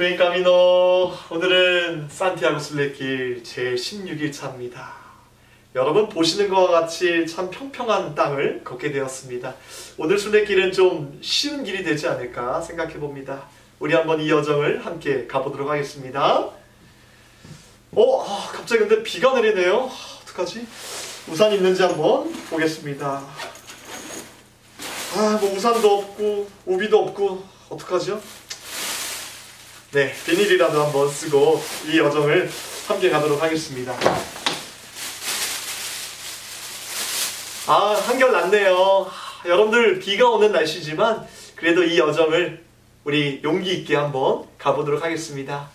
부엔 까미노. 오늘은 산티아고 순례길 제16일차입니다. 여러분 보시는 것과 같이 참 평평한 땅을 걷게 되었습니다. 오늘 순례길은 좀 쉬운 길이 되지 않을까 생각해 봅니다. 우리 한번 이 여정을 함께 가보도록 하겠습니다. 갑자기 근데 비가 내리네요. 어떡하지? 우산 있는지 한번 보겠습니다. 우산도 없고 우비도 없고 어떡하죠? 네, 비닐이라도 한번 쓰고 이 여정을 함께 가도록 하겠습니다. 한결 낫네요. 여러분들 비가 오는 날씨지만 그래도 이 여정을 우리 용기 있게 한번 가보도록 하겠습니다.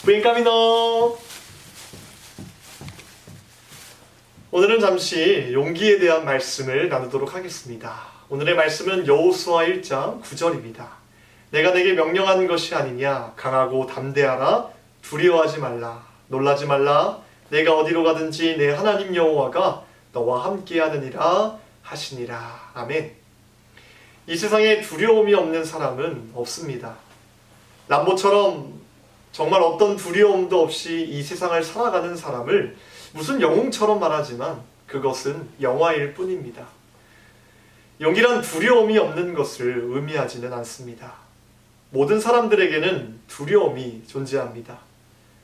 부엔 까미노. 오늘은 잠시 용기에 대한 말씀을 나누도록 하겠습니다. 오늘의 말씀은 여호수아 1장 9절입니다. 내가 내게 명령한 것이 아니냐. 강하고 담대하라. 두려워하지 말라. 놀라지 말라. 내가 어디로 가든지 내 하나님 여호와가 너와 함께하느니라 하시니라. 아멘. 이 세상에 두려움이 없는 사람은 없습니다. 람보처럼 정말 어떤 두려움도 없이 이 세상을 살아가는 사람을 무슨 영웅처럼 말하지만 그것은 영화일 뿐입니다. 용기란 두려움이 없는 것을 의미하지는 않습니다. 모든 사람들에게는 두려움이 존재합니다.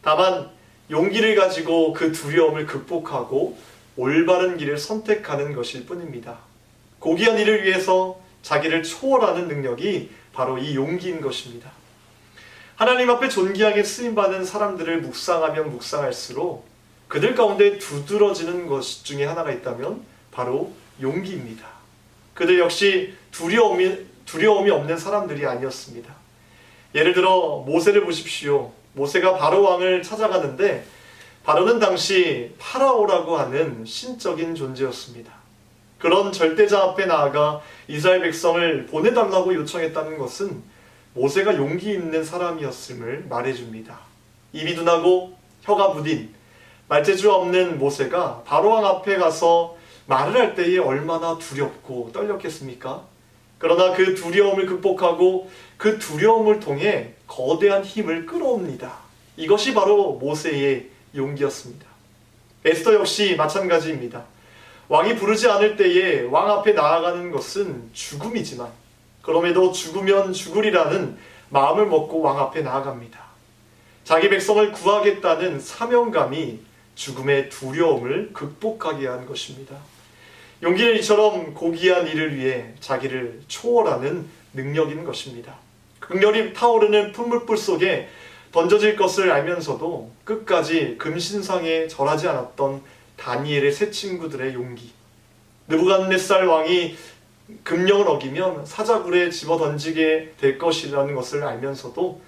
다만 용기를 가지고 그 두려움을 극복하고 올바른 길을 선택하는 것일 뿐입니다. 고귀한 일을 위해서 자기를 초월하는 능력이 바로 이 용기인 것입니다. 하나님 앞에 존귀하게 쓰임받은 사람들을 묵상하면 묵상할수록 그들 가운데 두드러지는 것 중에 하나가 있다면 바로 용기입니다. 그들 역시 두려움이 없는 사람들이 아니었습니다. 예를 들어 모세를 보십시오. 모세가 바로 왕을 찾아가는데 바로는 당시 파라오라고 하는 신적인 존재였습니다. 그런 절대자 앞에 나아가 이스라엘 백성을 보내달라고 요청했다는 것은 모세가 용기 있는 사람이었음을 말해줍니다. 입이 둔하고 혀가 무딘 말재주 없는 모세가 바로왕 앞에 가서 말을 할 때에 얼마나 두렵고 떨렸겠습니까? 그러나 그 두려움을 극복하고 그 두려움을 통해 거대한 힘을 끌어옵니다. 이것이 바로 모세의 용기였습니다. 에스더 역시 마찬가지입니다. 왕이 부르지 않을 때에 왕 앞에 나아가는 것은 죽음이지만 그럼에도 죽으면 죽으리라는 마음을 먹고 왕 앞에 나아갑니다. 자기 백성을 구하겠다는 사명감이 죽음의 두려움을 극복하게 한 것입니다. 용기는 이처럼 고귀한 일을 위해 자기를 초월하는 능력인 것입니다. 극렬히 타오르는 풀물불 속에 던져질 것을 알면서도 끝까지 금신상에 절하지 않았던 다니엘의 세 친구들의 용기. 느부갓네살 왕이 금령을 어기면 사자굴에 집어 던지게 될 것이라는 것을 알면서도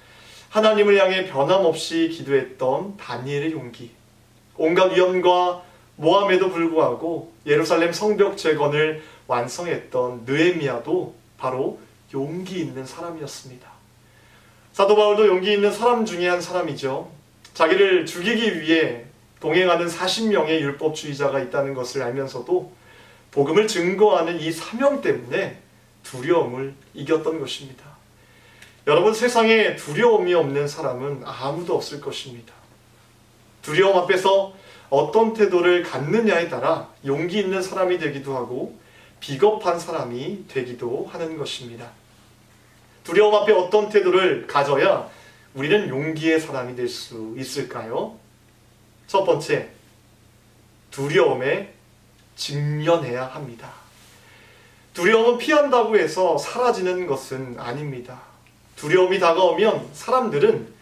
하나님을 향해 변함없이 기도했던 다니엘의 용기. 온갖 위험과 모함에도 불구하고 예루살렘 성벽 재건을 완성했던 느헤미야도 바로 용기 있는 사람이었습니다. 사도 바울도 용기 있는 사람 중에 한 사람이죠. 자기를 죽이기 위해 동행하는 40명의 율법주의자가 있다는 것을 알면서도 복음을 증거하는 이 사명 때문에 두려움을 이겼던 것입니다. 여러분, 세상에 두려움이 없는 사람은 아무도 없을 것입니다. 두려움 앞에서 어떤 태도를 갖느냐에 따라 용기 있는 사람이 되기도 하고 비겁한 사람이 되기도 하는 것입니다. 두려움 앞에 어떤 태도를 가져야 우리는 용기의 사람이 될 수 있을까요? 첫 번째, 두려움에 직면해야 합니다. 두려움은 피한다고 해서 사라지는 것은 아닙니다. 두려움이 다가오면 사람들은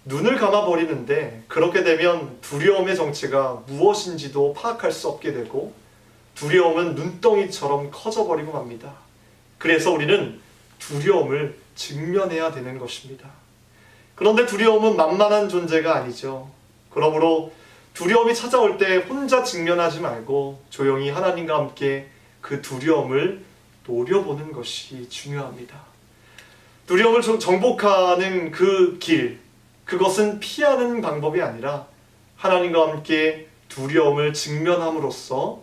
눈을 감아버리는데 그렇게 되면 두려움의 정체가 무엇인지도 파악할 수 없게 되고 두려움은 눈덩이처럼 커져버리고 맙니다. 그래서 우리는 두려움을 직면해야 되는 것입니다. 그런데 두려움은 만만한 존재가 아니죠. 그러므로 두려움이 찾아올 때 혼자 직면하지 말고 조용히 하나님과 함께 그 두려움을 노려보는 것이 중요합니다. 두려움을 정복하는 그 길, 그것은 피하는 방법이 아니라 하나님과 함께 두려움을 직면함으로써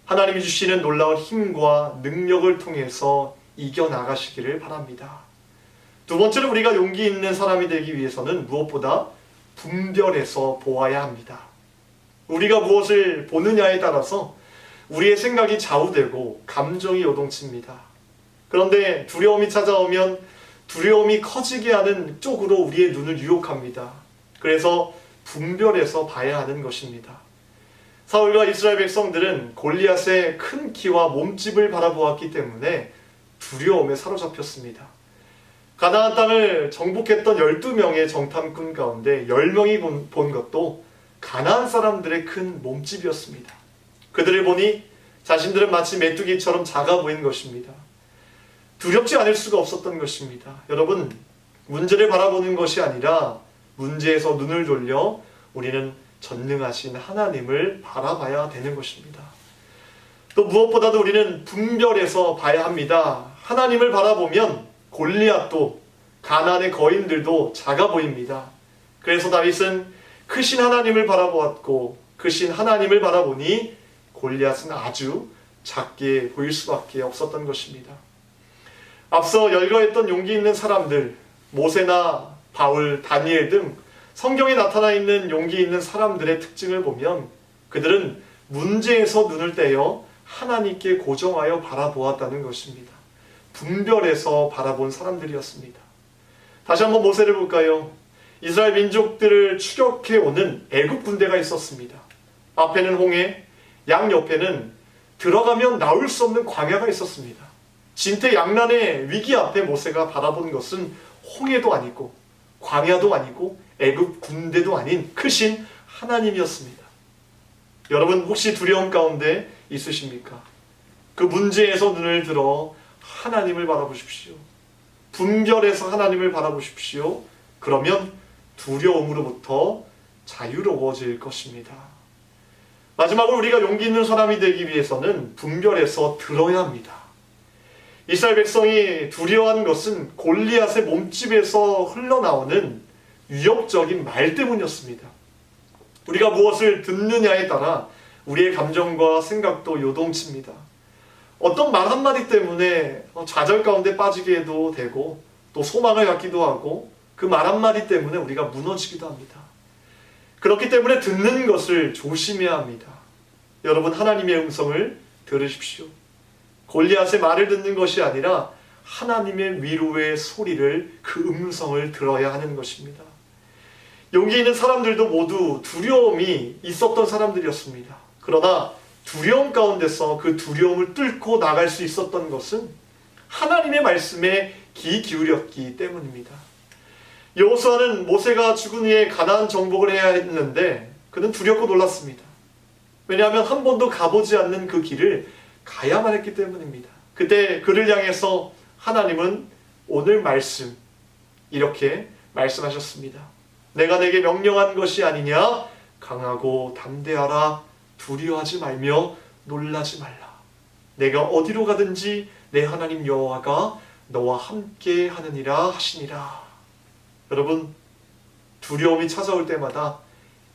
하나님이 주시는 놀라운 힘과 능력을 통해서 이겨나가시기를 바랍니다. 두 번째로 우리가 용기 있는 사람이 되기 위해서는 무엇보다 분별해서 보아야 합니다. 우리가 무엇을 보느냐에 따라서 우리의 생각이 좌우되고 감정이 요동칩니다. 그런데 두려움이 찾아오면 두려움이 커지게 하는 쪽으로 우리의 눈을 유혹합니다. 그래서 분별해서 봐야 하는 것입니다. 사울과 이스라엘 백성들은 골리앗의 큰 키와 몸집을 바라보았기 때문에 두려움에 사로잡혔습니다. 가나안 땅을 정복했던 12명의 정탐꾼 가운데 10명이 본 것도 가나안 사람들의 큰 몸집이었습니다. 그들을 보니 자신들은 마치 메뚜기처럼 작아 보인 것입니다. 두렵지 않을 수가 없었던 것입니다. 여러분, 문제를 바라보는 것이 아니라 문제에서 눈을 돌려 우리는 전능하신 하나님을 바라봐야 되는 것입니다. 또 무엇보다도 우리는 분별해서 봐야 합니다. 하나님을 바라보면 골리앗도 가나안의 거인들도 작아 보입니다. 그래서 다윗은 크신 하나님을 바라보았고 크신 하나님을 바라보니 골리앗은 아주 작게 보일 수밖에 없었던 것입니다. 앞서 열거했던 용기 있는 사람들, 모세나 바울, 다니엘 등 성경에 나타나 있는 용기 있는 사람들의 특징을 보면 그들은 문제에서 눈을 떼어 하나님께 고정하여 바라보았다는 것입니다. 분별해서 바라본 사람들이었습니다. 다시 한번 모세를 볼까요? 이스라엘 민족들을 추격해오는 애국 군대가 있었습니다. 앞에는 홍해, 양옆에는 들어가면 나올 수 없는 광야가 있었습니다. 진퇴양난의 위기 앞에 모세가 바라본 것은 홍해도 아니고 광야도 아니고 애국 군대도 아닌 크신 하나님이었습니다. 여러분 혹시 두려움 가운데 있으십니까? 그 문제에서 눈을 들어 하나님을 바라보십시오. 분별해서 하나님을 바라보십시오. 그러면 두려움으로부터 자유로워질 것입니다. 마지막으로 우리가 용기 있는 사람이 되기 위해서는 분별해서 들어야 합니다. 이스라엘 백성이 두려워한 것은 골리앗의 몸집에서 흘러나오는 위협적인 말 때문이었습니다. 우리가 무엇을 듣느냐에 따라 우리의 감정과 생각도 요동칩니다. 어떤 말 한마디 때문에 좌절 가운데 빠지게도 되고 또 소망을 갖기도 하고 그 말 한마디 때문에 우리가 무너지기도 합니다. 그렇기 때문에 듣는 것을 조심해야 합니다. 여러분 하나님의 음성을 들으십시오. 골리앗의 말을 듣는 것이 아니라 하나님의 위로의 소리를 그 음성을 들어야 하는 것입니다. 용기 있는 사람들도 모두 두려움이 있었던 사람들이었습니다. 그러나 두려움 가운데서 그 두려움을 뚫고 나갈 수 있었던 것은 하나님의 말씀에 귀 기울였기 때문입니다. 여호수아는 모세가 죽은 후에 가나안 정복을 해야 했는데 그는 두렵고 놀랐습니다. 왜냐하면 한 번도 가보지 않는 그 길을 가야만 했기 때문입니다. 그때 그를 향해서 하나님은 오늘 말씀 이렇게 말씀하셨습니다. 내가 내게 명령한 것이 아니냐? 강하고 담대하라. 두려워하지 말며 놀라지 말라. 내가 어디로 가든지 내 하나님 여호와가 너와 함께 하느니라 하시니라. 여러분 두려움이 찾아올 때마다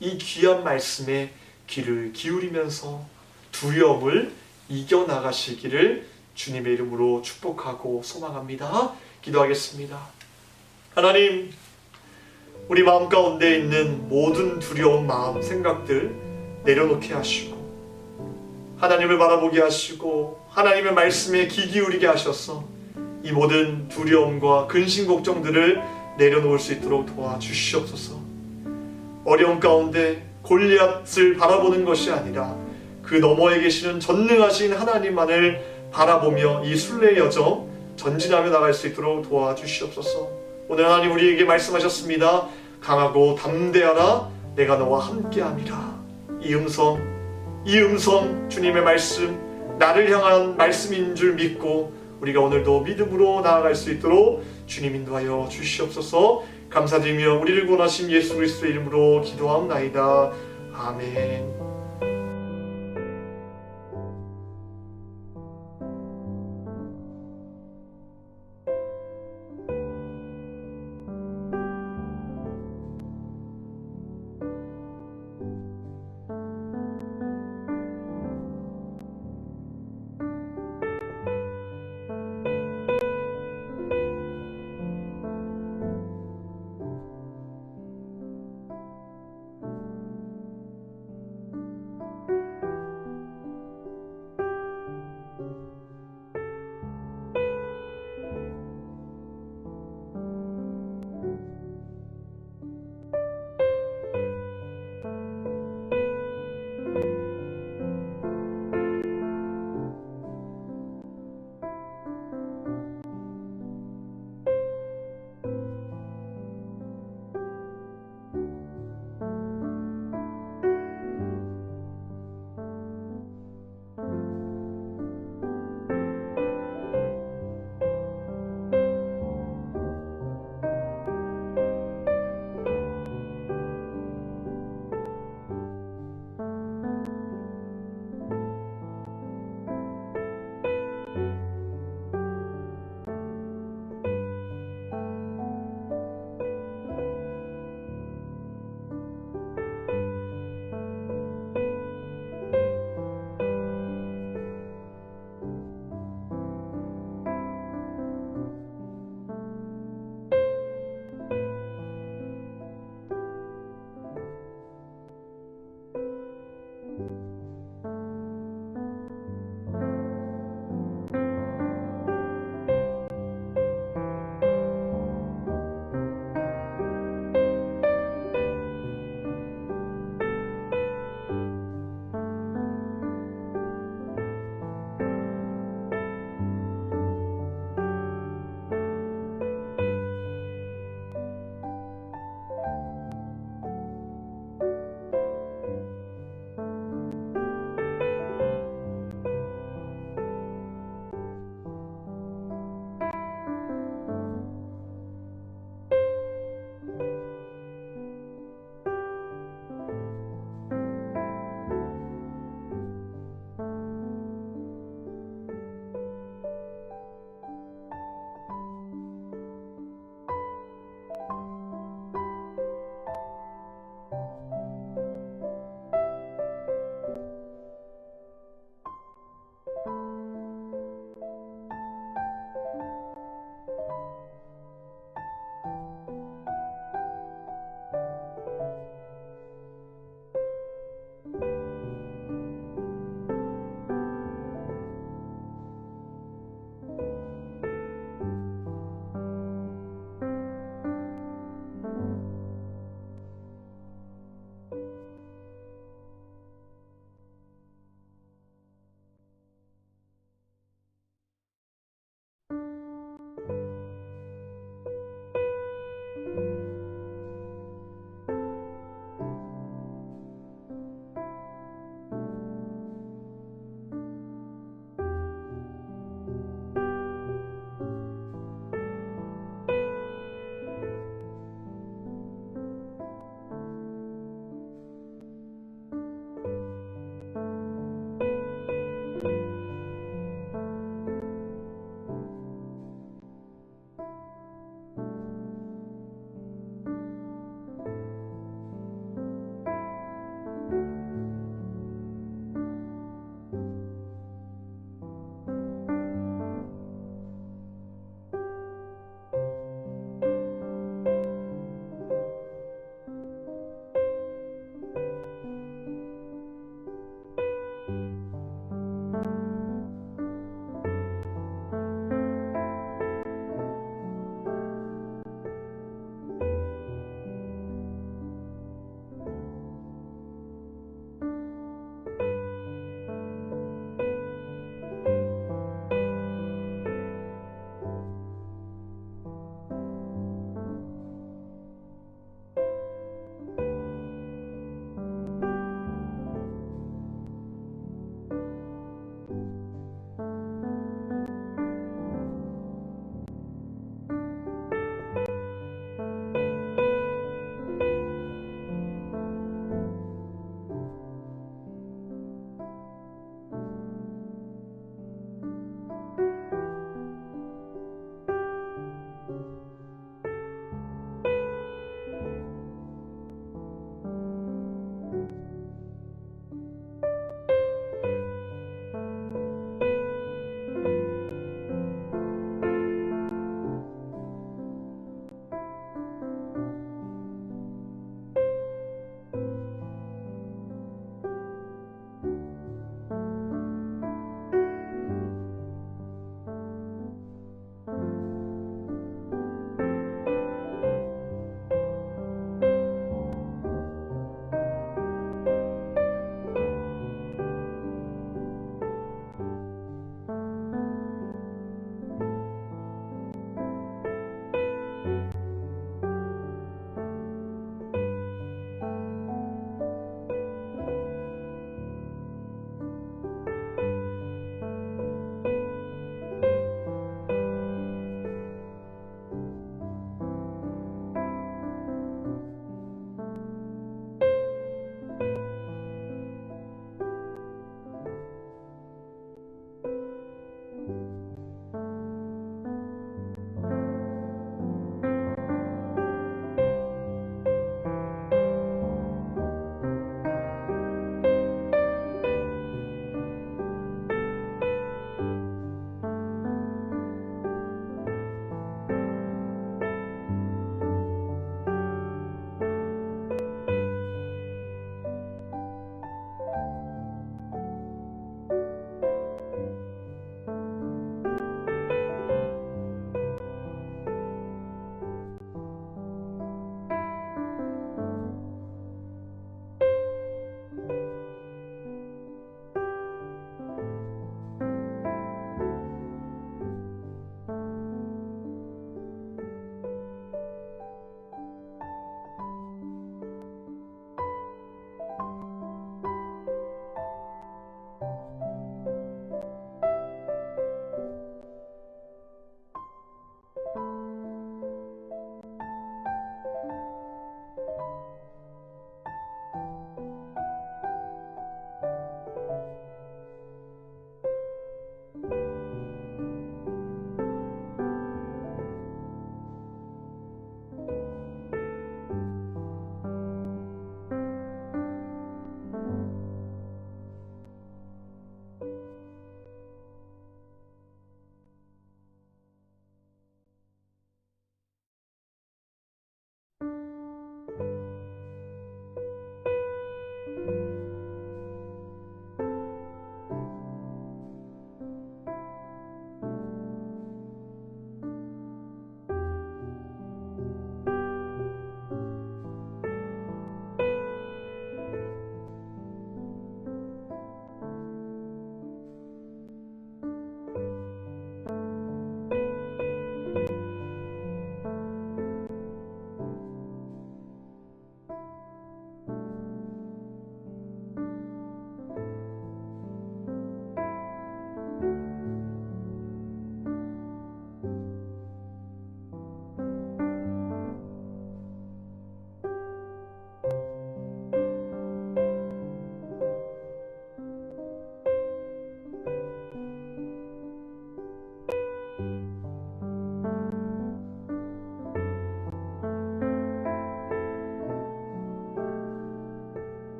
이 귀한 말씀에 귀를 기울이면서 두려움을 이겨나가시기를 주님의 이름으로 축복하고 소망합니다. 기도하겠습니다. 하나님, 우리 마음 가운데 있는 모든 두려운 마음, 생각들 내려놓게 하시고 하나님을 바라보게 하시고 하나님의 말씀에 귀 기울이게 하셔서 이 모든 두려움과 근심 걱정들을 내려놓을 수 있도록 도와주시옵소서. 어려움 가운데 골리앗을 바라보는 것이 아니라 그 너머에 계시는 전능하신 하나님만을 바라보며 이 순례의 여정 전진하며 나갈 수 있도록 도와주시옵소서. 오늘 하나님 우리에게 말씀하셨습니다. 강하고 담대하라. 내가 너와 함께함이라. 이 음성 주님의 말씀, 나를 향한 말씀인 줄 믿고 우리가 오늘도 믿음으로 나아갈 수 있도록 주님 인도하여 주시옵소서. 감사드리며 우리를 구원하신 예수 그리스도의 이름으로 기도하옵나이다. 아멘.